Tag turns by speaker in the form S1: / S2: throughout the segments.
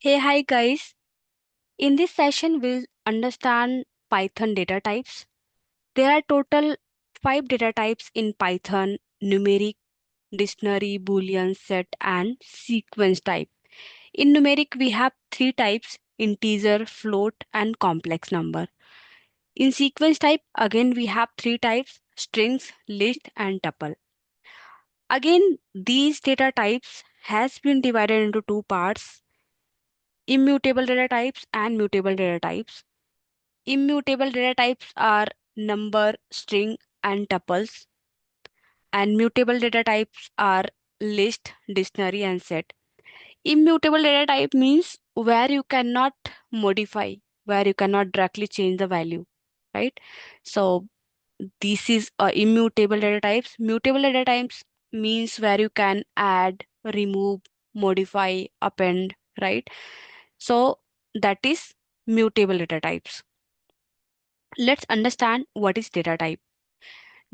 S1: Hey, hi guys. In this session, we'll understand Python data types. There are total 5 data types in Python: numeric, dictionary, boolean, set, and sequence type. In numeric, we have 3 types: integer, float, and complex number. In sequence type, again, we have 3 types: strings, list, and tuple. Again, these data types has been divided into 2 parts: immutable data types and mutable data types. Immutable data types are number, string, and tuples, and mutable data types are list, dictionary, and set. Immutable data type means where you cannot modify, where you cannot directly change the value, right? So this is immutable data types. Mutable data types means where you can add, remove, modify, append, right? So that is mutable data types. Let's understand what is data type.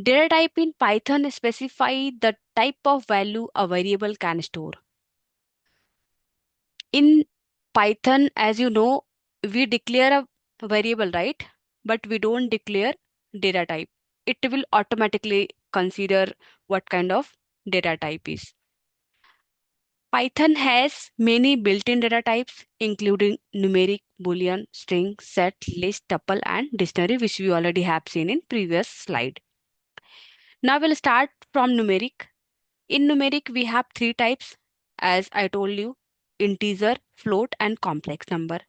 S1: Data type in Python specify the type of value a variable can store. In Python, as you know, we declare a variable, right? But we don't declare data type. It will automatically consider what kind of data type is. Python has many built-in data types, including numeric, boolean, string, set, list, tuple, and dictionary, which we already have seen in previous slide. Now we'll start from numeric. In numeric, we have 3 types, as I told you: integer, float, and complex number.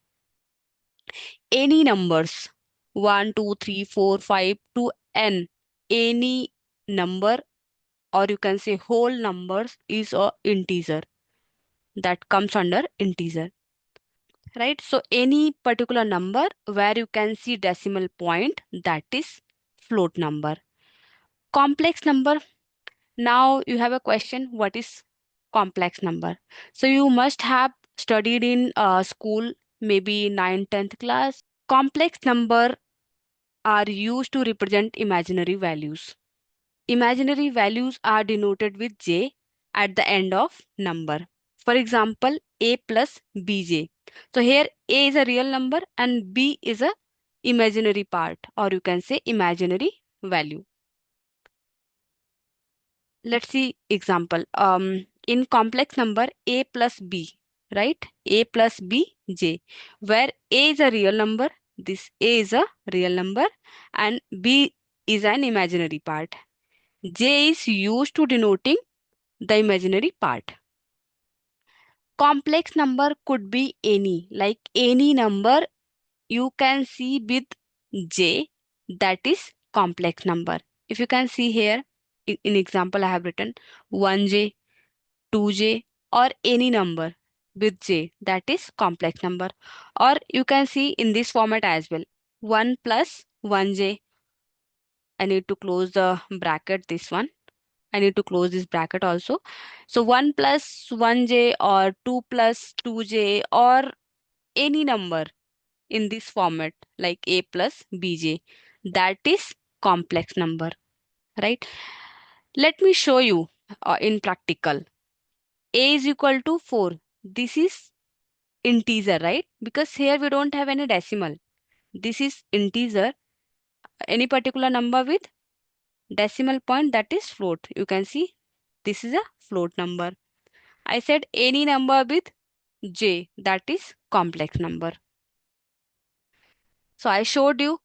S1: Any numbers, 1, 2, 3, 4, 5 to n, any number, or you can say whole numbers, is a integer, that comes under integer, right? So any particular number where you can see decimal point, that is float number. Complex number. Now you have a question, what is complex number? So you must have studied in school, maybe 9th, 10th class. Complex number are used to represent imaginary values. Imaginary values are denoted with j at the end of number. For example, a plus bj. So here a is a real number and b is a imaginary part, or you can say imaginary value. Let's see example. In complex number a plus b, right? A plus b j, where a is a real number, this a is a real number, and b is an imaginary part. J is used to denoting the imaginary part. Complex number could be any, like any number you can see with j, that is complex number. If you can see here, in example I have written 1j, 2j, or any number with j, that is complex number. Or you can see in this format as well: 1 plus 1j. I need to close the bracket, this one. I need to close this bracket also. So 1 plus 1j, or 2 plus 2j, or any number in this format like a plus bj, that is complex number, right? Let me show you in practical. A is equal to 4. This is integer, right? Because here we don't have any decimal. This is integer. Any particular number with decimal point, that is float. You can see this is a float number. I said any number with j, that is complex number. So I showed you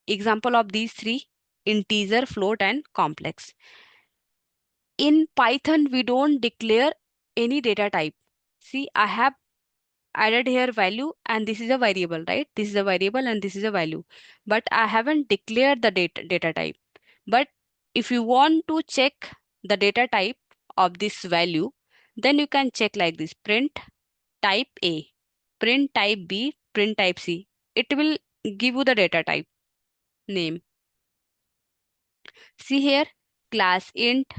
S1: example of these three: integer, float, and complex. In Python, we don't declare any data type. See, I have added here value, and this is a variable, right? This is a variable and this is a value. But I haven't declared the data type. But if you want to check the data type of this value, then you can check like this: print type A, print type B, print type C. It will give you the data type name. See here, class int,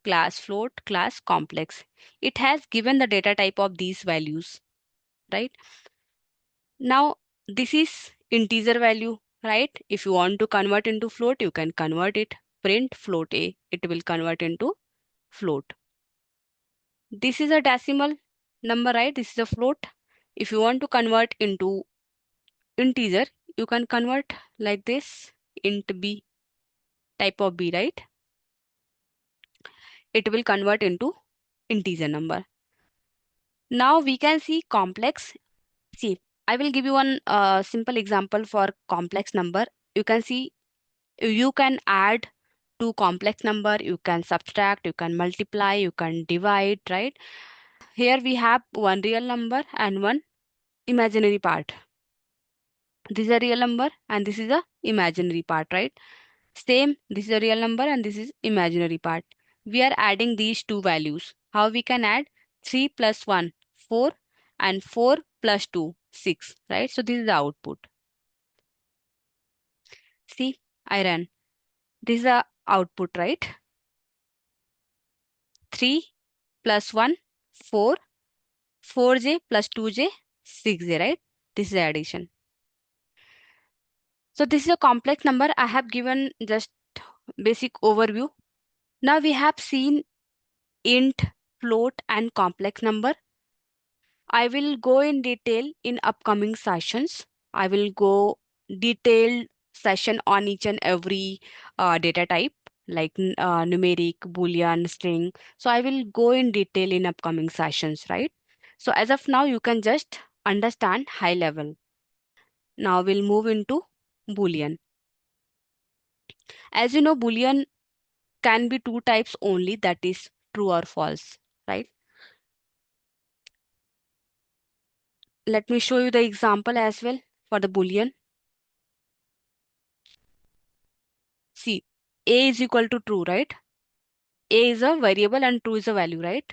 S1: class float, class complex. It has given the data type of these values, right? Now, this is integer value, right? If you want to convert into float, you can convert it. Print float A, it will convert into float. This is a decimal number, right? This is a float. If you want to convert into integer, you can convert like this, int b, type of b, right? It will convert into integer number. Now we can see complex. See, I will give you one simple example for complex number. You can see you can add two complex number, you can subtract, you can multiply, you can divide, right? Here we have one real number and one imaginary part. This is a real number and this is a imaginary part, right? Same, this is a real number and this is imaginary part. We are adding these two values. How we can add? 3 plus 1, 4, and 4 plus 2, 6, right? So this is the output. See, I ran. This is the output, right? 3 plus 1, 4, 4j plus 2j, 6j, right? This is the addition. So this is a complex number. I have given just basic overview. Now we have seen int, float, and complex number. I will go in detail in upcoming sessions. I will go detailed session on each and every data type like numeric, boolean, string. So I will go in detail in upcoming sessions, right? So as of now, you can just understand high level. Now we'll move into boolean. As you know, boolean can be two types only, that is true or false, right? Let me show you the example as well for the boolean. See, a is equal to true, right? A is a variable and true is a value, right?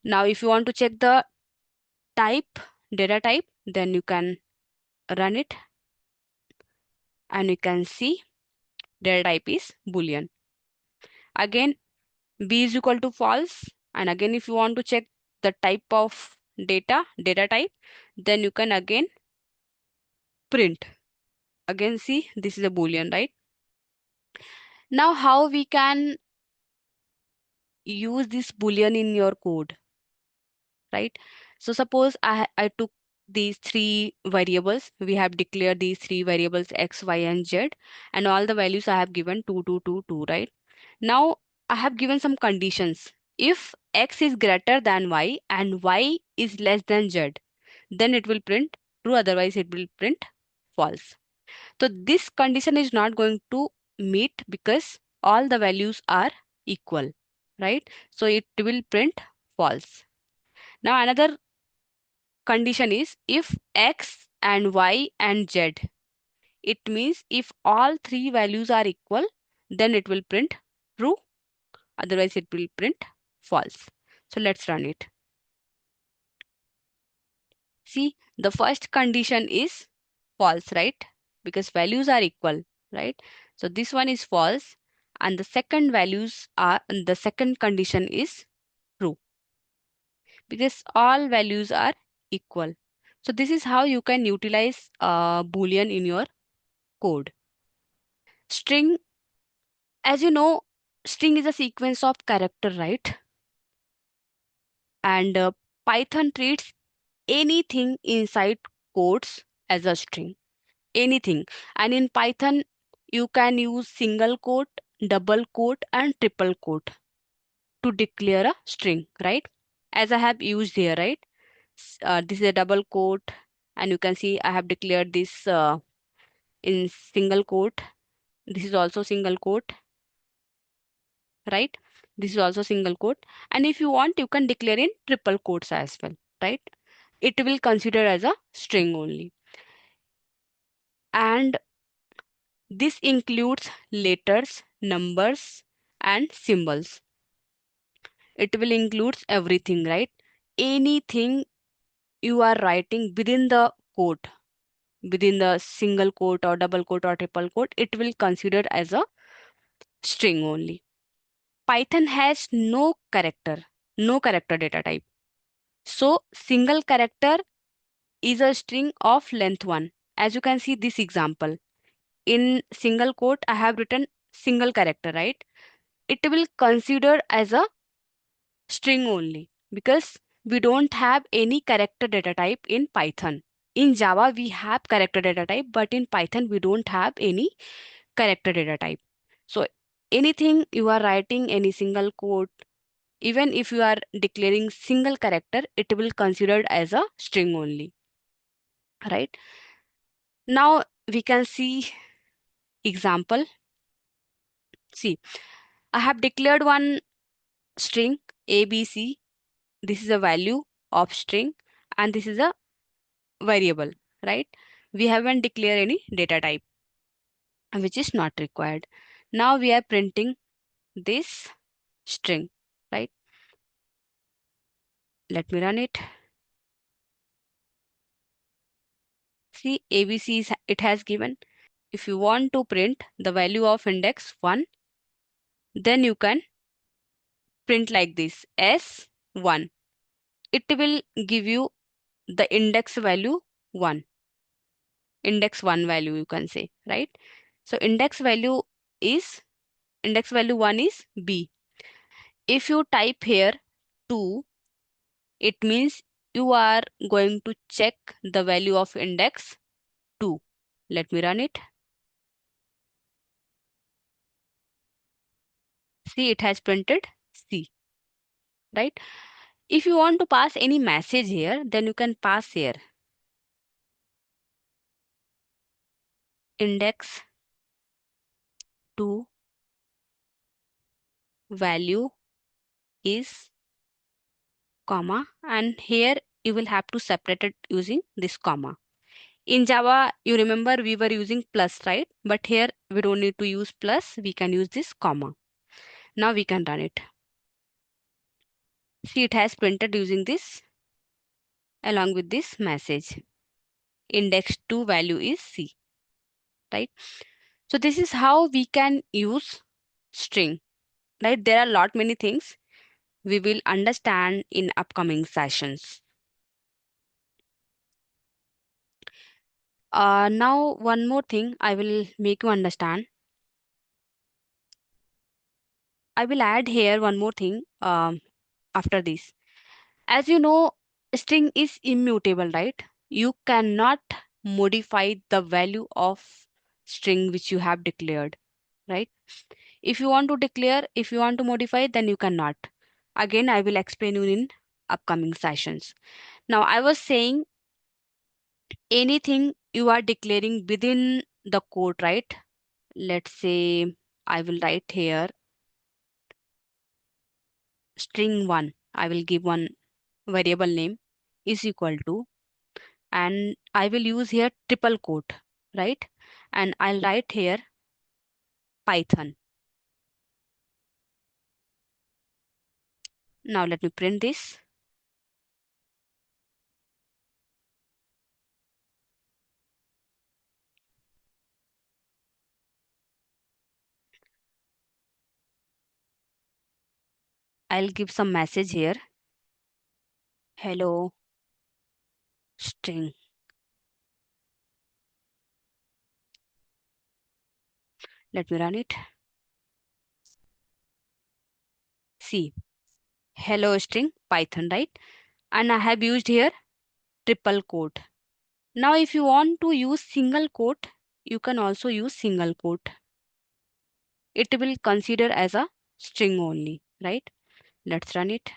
S1: Now, if you want to check the type, data type, then you can run it and you can see data type is boolean. Again, b is equal to false. And again, if you want to check the type of data type, then you can again print. Again, see, this is a boolean, right? Now, how we can use this boolean in your code, right? So suppose I took these three variables. We have declared these three variables x, y, and z, and all the values I have given 2, 2, 2, 2, right? Now I have given some conditions. If x is greater than y and y is less than z, then it will print true, otherwise it will print false. So this condition is not going to meet because all the values are equal, right? So it will print false. Now another condition is if x and y and z. It means if all three values are equal, then it will print true, otherwise it will print false. So let's run it. See, the first condition is false, right? Because values are equal, right? So this one is false, and the second condition is true because all values are equal. So this is how you can utilize boolean in your code. String, as you know, string is a sequence of character, right? And Python treats anything inside quotes as a string. Anything. And in Python, you can use single quote, double quote, and triple quote to declare a string, right? As I have used here, right? This is a double quote, and you can see I have declared this in single quote. This is also single quote, right? This is also single quote. And if you want, you can declare in triple quotes as well, right? It will consider as a string only. And this includes letters, numbers, and symbols. It will include everything, right? Anything you are writing within the quote, within the single quote or double quote or triple quote, it will consider as a string only. Python has no character data type. So single character is a string of length 1. As you can see this example. In single quote, I have written single character, right? It will consider as a string only because we don't have any character data type in Python. In Java, we have character data type, but in Python, we don't have any character data type. So anything you are writing, any single code, even if you are declaring single character, it will considered as a string only, right? Now we can see example. See, I have declared one string ABC. This is a value of string and this is a variable, right? We haven't declared any data type, which is not required. Now we are printing this string, right? Let me run it. See, ABC is, it has given. If you want to print the value of index 1, then you can print like this S1. It will give you the index value 1. Index 1 value you can say, right? So is index value 1 is B. If you type here 2, it means you are going to check the value of index 2. Let me run it. See, it has printed C, right? If you want to pass any message here, then you can pass here index 2 value is comma, and here you will have to separate it using this comma. In Java, you remember we were using plus, right? But here we don't need to use plus, we can use this comma. Now we can run it. See, it has printed using this along with this message. Index 2 value is C, right? So this is how we can use string, right? There are a lot many things we will understand in upcoming sessions. Now one more thing I will make you understand. I will add here one more thing after this. As you know, string is immutable, right? You cannot modify the value of string which you have declared, right? If you want to declare, if you want to modify, then you cannot. Again, I will explain you in upcoming sessions. Now, I was saying anything you are declaring within the code, right? Let's say I will write here string 1. I will give one variable name is equal to, and I will use here triple quote, right? And I'll write here Python. Now let me print this. I'll give some message here. Hello string. Let me run it. See, hello string Python, right? And I have used here triple quote. Now if you want to use single quote, you can also use single quote. It will consider as a string only, right? Let's run it.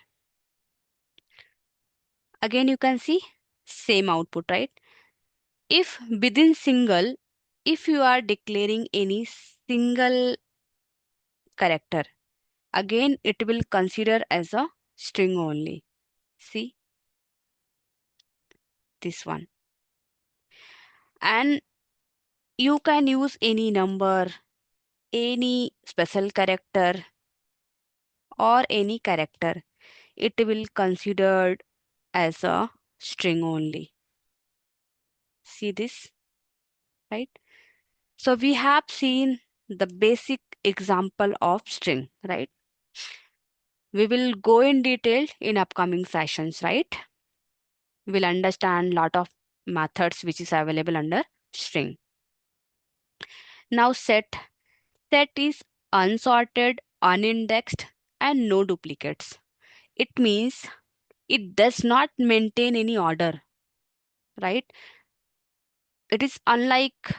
S1: Again, you can see same output, right? If within single, if you are declaring any single character, again it will consider as a string only. See this one. And you can use any number, any special character, or any character. It will considered as a string only. See this, right? So we have seen the basic example of string, right? We will go in detail in upcoming sessions, right? We'll understand lot of methods which is available under string. Now set. Set is unsorted, unindexed, and no duplicates. It means It does not maintain any order, right? It is unlike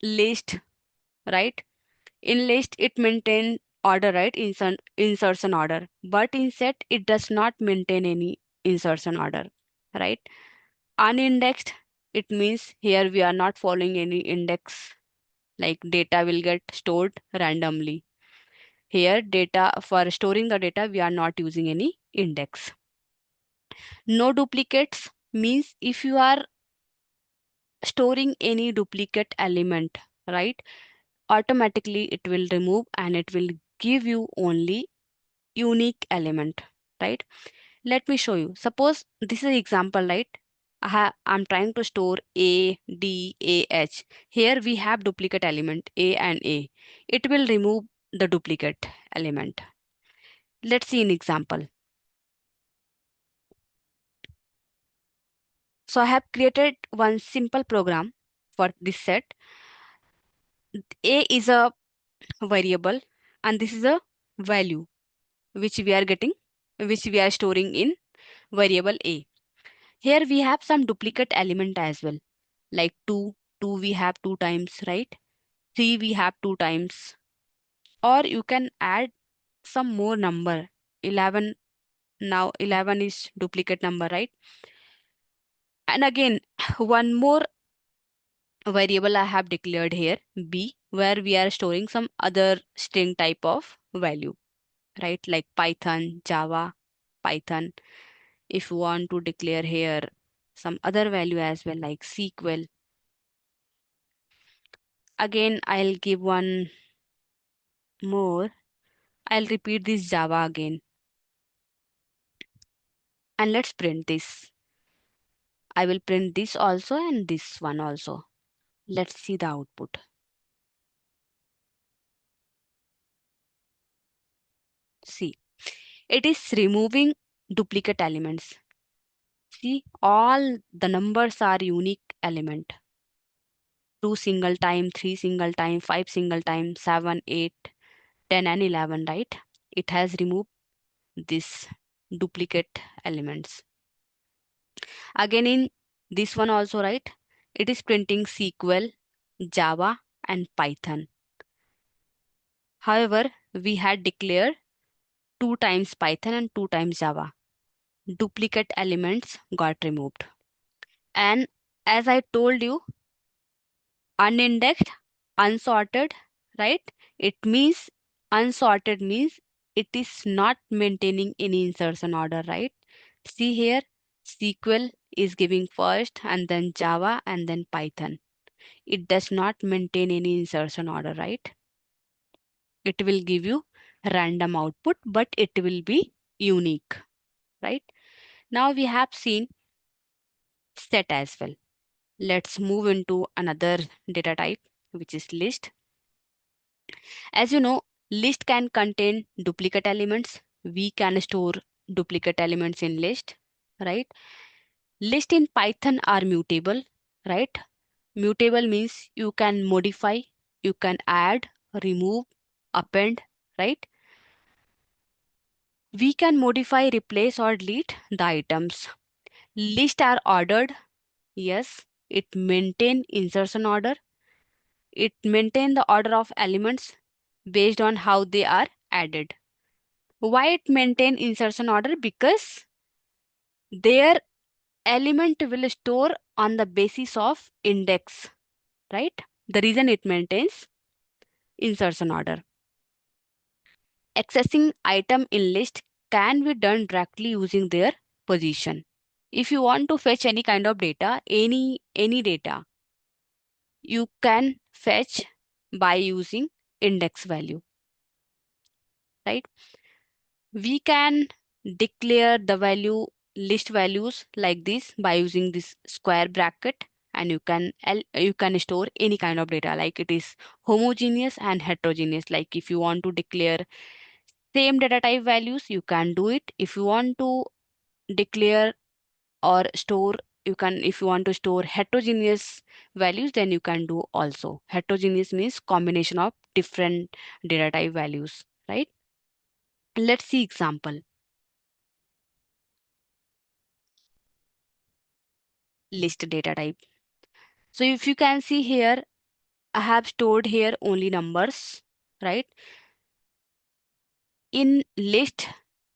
S1: list, right? In list, it maintains order, right? Insertion order. But in set, it does not maintain any insertion order, right? Unindexed, it means here we are not following any index, like data will get stored randomly. Here, data for storing the data, we are not using any index. No duplicates means if you are storing any duplicate element, right? Automatically it will remove and it will give you only unique element, right? Let me show you. Suppose this is an example, right? I'm trying to store A, D, A, H. Here we have duplicate element A and A. It will remove the duplicate element. Let's see an example. So I have created one simple program for this set. A is a variable and this is a value which we are getting, which we are storing in variable A. Here we have some duplicate element as well, like 2, 2 we have 2 times, right? 3 we have 2 times. Or you can add some more number, 11. Now 11 is duplicate number, right? And again, one more variable I have declared here, B, where we are storing some other string type of value, right? Like Python, Java, Python. If you want to declare here some other value as well, like SQL. Again, I'll give one more. I'll repeat this Java again. And let's print this. I will print this also and this one also. Let's see the output. See, it is removing duplicate elements. See, all the numbers are unique element. 2 single time, 3 single time, 5 single time, 7, 8, 10 and 11, right? It has removed this duplicate elements. Again in this one also, right? It is printing SQL, Java and Python. However, we had declared 2 times Python and 2 times Java. Duplicate elements got removed. And as I told you, unindexed, unsorted, right? It means unsorted means it is not maintaining any insertion order, right? See here, SQL is giving first and then Java and then Python. It does not maintain any insertion order, right? It will give you random output, but it will be unique, right? Now we have seen set as well. Let's move into another data type, which is list. As you know, list can contain duplicate elements. We can store duplicate elements in list, right? List in Python are mutable, right? Mutable means you can modify, you can add, remove, append, right? We can modify, replace, or delete the items. Lists are ordered. Yes, it maintain insertion order. It maintain the order of elements based on how they are added. Why it maintain insertion order? Because their element will store on the basis of index, right? The reason it maintains insertion order. Accessing item in list can be done directly using their position. If you want to fetch any kind of data, any data, you can fetch by using index value, right? We can declare the value list values like this by using this square bracket, and you can store any kind of data, like it is homogeneous and heterogeneous. Like if you want to declare same data type values, you can do it. If you want to declare or store, you can. If you want to store heterogeneous values, then you can do also. Heterogeneous means combination of different data type values, right? Let's see example. list data type. So if you can see here, I have stored here only numbers, right? In list,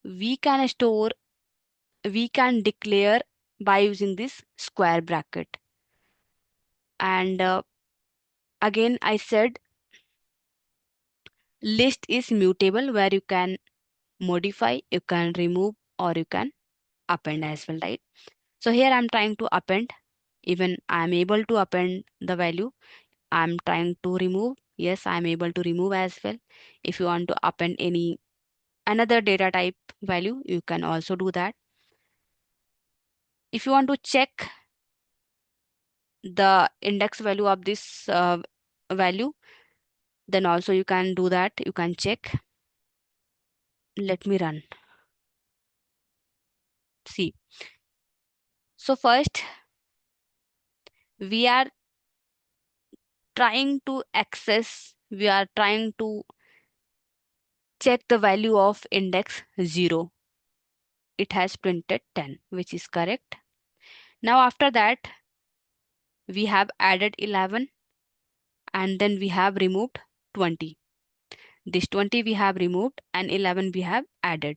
S1: we can store, we can declare by using this square bracket. And again, I said list is mutable, where you can modify, you can remove, or you can append as well, right? So here I'm trying to append, even I'm able to append the value. I'm trying to remove, yes, I'm able to remove as well. If you want to append any another data type value, you can also do that. If you want to check the index value of this value, then also you can do that, you can check. Let me run. See, so first we are trying to access, we are trying to check the value of index 0. It has printed 10, which is correct. Now after that, we have added 11 and then we have removed 20. This 20 we have removed and 11 we have added,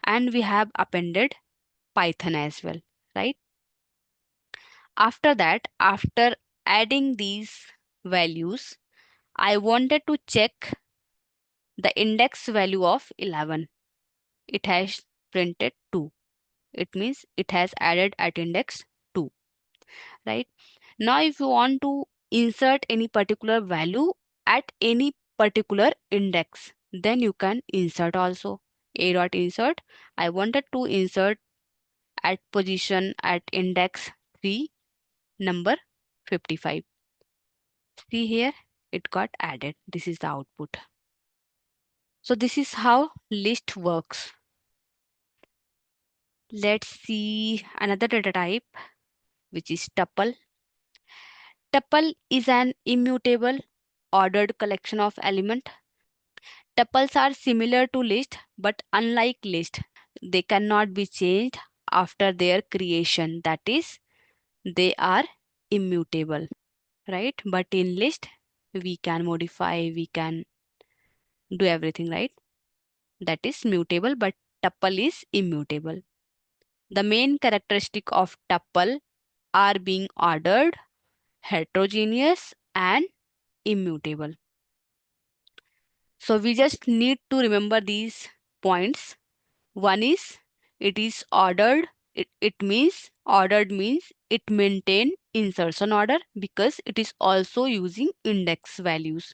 S1: and we have appended Python as well, right? After that, after adding these values, I wanted to check the index value of 11. It has printed 2. It means it has added at index 2, right? Now, if you want to insert any particular value at any particular index, then you can insert also. A dot insert. I wanted to insert at position at index 3, number 55. See here, it got added. This is the output. So this is how list works. Let's see another data type, which is tuple. Tuple is an immutable ordered collection of element. Tuples are similar to list, but unlike list, they cannot be changed after their creation. That is, they are immutable, right? But in list, we can modify, we can do everything, right? That is mutable, but tuple is immutable. The main characteristic of tuple are being ordered, heterogeneous, and immutable. So we just need to remember these points. One is it is ordered. It means ordered means it maintain insertion order because it is also using index values.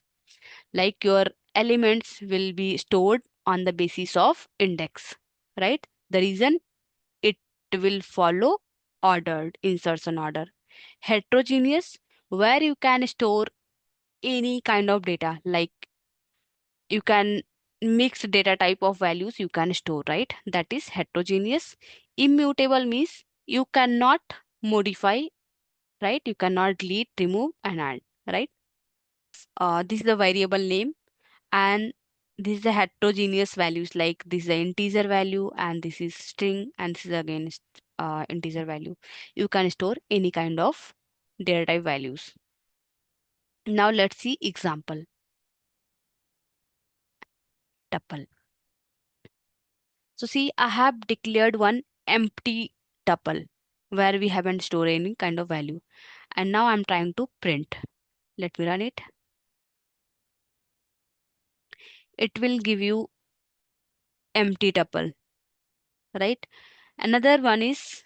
S1: Like your elements will be stored on the basis of index, right? The reason it will follow ordered insertion order. Heterogeneous, where you can store any kind of data, like you can mix data type of values you can store, right? That is heterogeneous. Immutable means you cannot modify, right? You cannot delete, remove, and add, right? This is the variable name, and this is the heterogeneous values, like this is the integer value and this is string and this is again integer value. You can store any kind of data type values. Now let's see example. Tuple. So see, I have declared one empty tuple where we haven't stored any kind of value. And now I'm trying to print. Let me run it. It will give you empty tuple, right? Another one is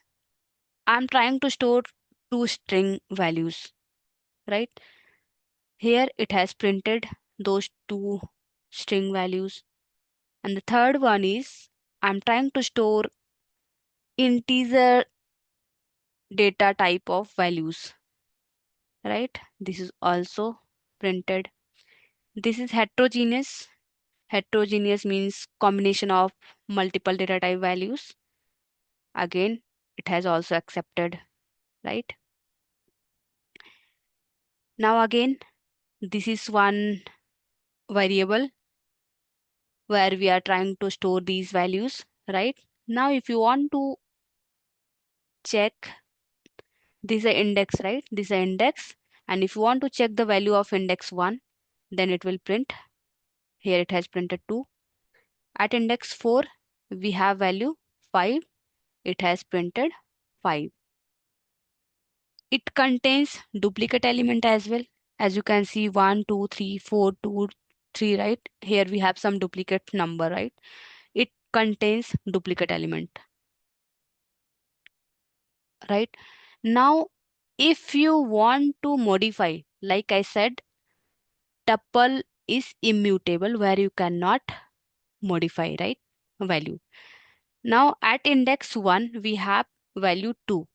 S1: I'm trying to store two string values, right? Here it has printed those two string values. And the third one is I'm trying to store integer data type of values, right? This is also printed. This is heterogeneous. Heterogeneous means combination of multiple data type values. Again, it has also accepted, right? Now again, this is one variable where we are trying to store these values, right? Now if you want to check This is the index, right? This is the index. And if you want to check the value of index 1, then it will print. Here it has printed 2. At index 4, we have value 5. It has printed 5. It contains duplicate element as well. As you can see, 1, 2, 3, 4, 2, 3, right? Here we have some duplicate number, right? It contains duplicate element, right? Now, if you want to modify, like I said, tuple is immutable where you cannot modify, right? Value. Now at index 1, we have value 2.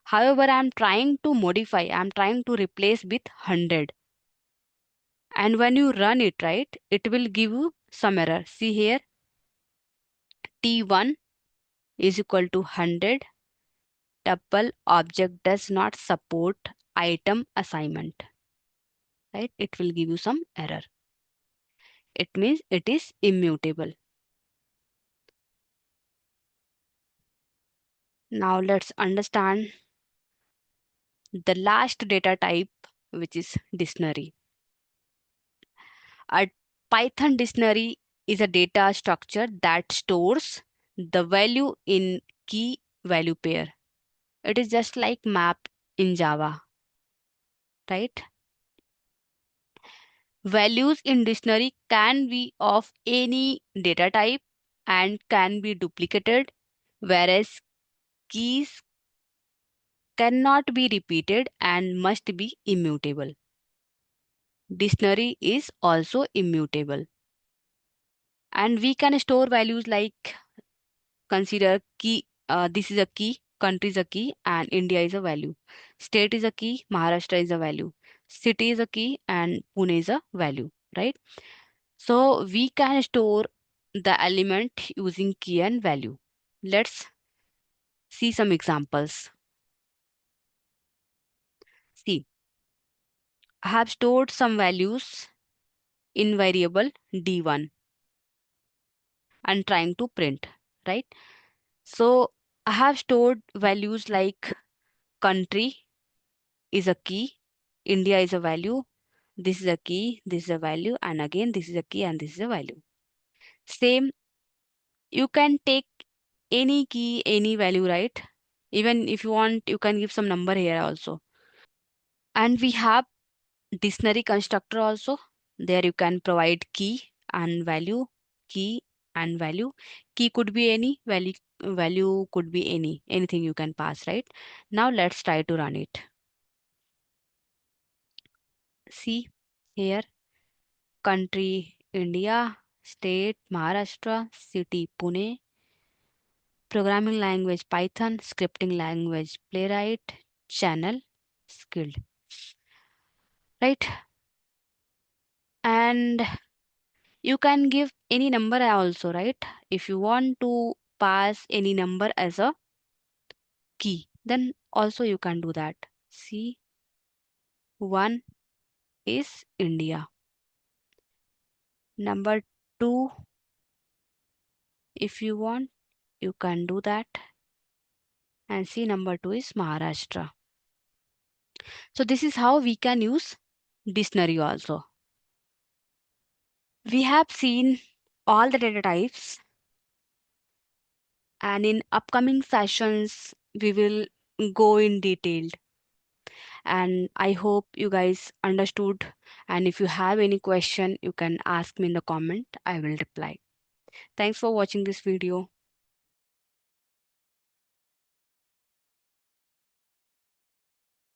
S1: However, I'm trying to modify, I'm trying to replace with 100. And when you run it, right, it will give you some error. See here, T1 is equal to 100. Tuple object does not support item assignment, right? It will give you some error. It means it is immutable. Now let's understand the last data type, which is dictionary. A Python dictionary is a data structure that stores the value in key value pair. It is just like map in Java, right? Values in dictionary can be of any data type and can be duplicated, whereas keys cannot be repeated and must be immutable. Dictionary is also immutable. And we can store values like, consider key, this is a key, country is a key, and India is a value. State is a key, Maharashtra is a value. City is a key, and Pune is a value, right? So we can store the element using key and value. Let's see some examples. See, I have stored some values in variable D1 and trying to print, right? So I have stored values like country is a key, India is a value, this is a key, this is a value, and again this is a key and this is a value. Same, you can take any key, any value, right? Even if you want, you can give some number here also. And we have dictionary constructor also. There you can provide key and value, key and value. Key could be any, value could be anything you can pass, right? Now let's try to run it. See here, country India, state Maharashtra, city Pune, programming language Python, scripting language Playwright, channel skilled, right? And you can give any number also, right? If you want to pass any number as a key, then also you can do that. See, 1 is India. Number 2, if you want, you can do that. And see, number 2 is Maharashtra. So this is how we can use dictionary also. We have seen all the data types, and in upcoming sessions we will go in detail. And I hope you guys understood. And if you have any question, you can ask me in the comment. I will reply. Thanks for watching this video.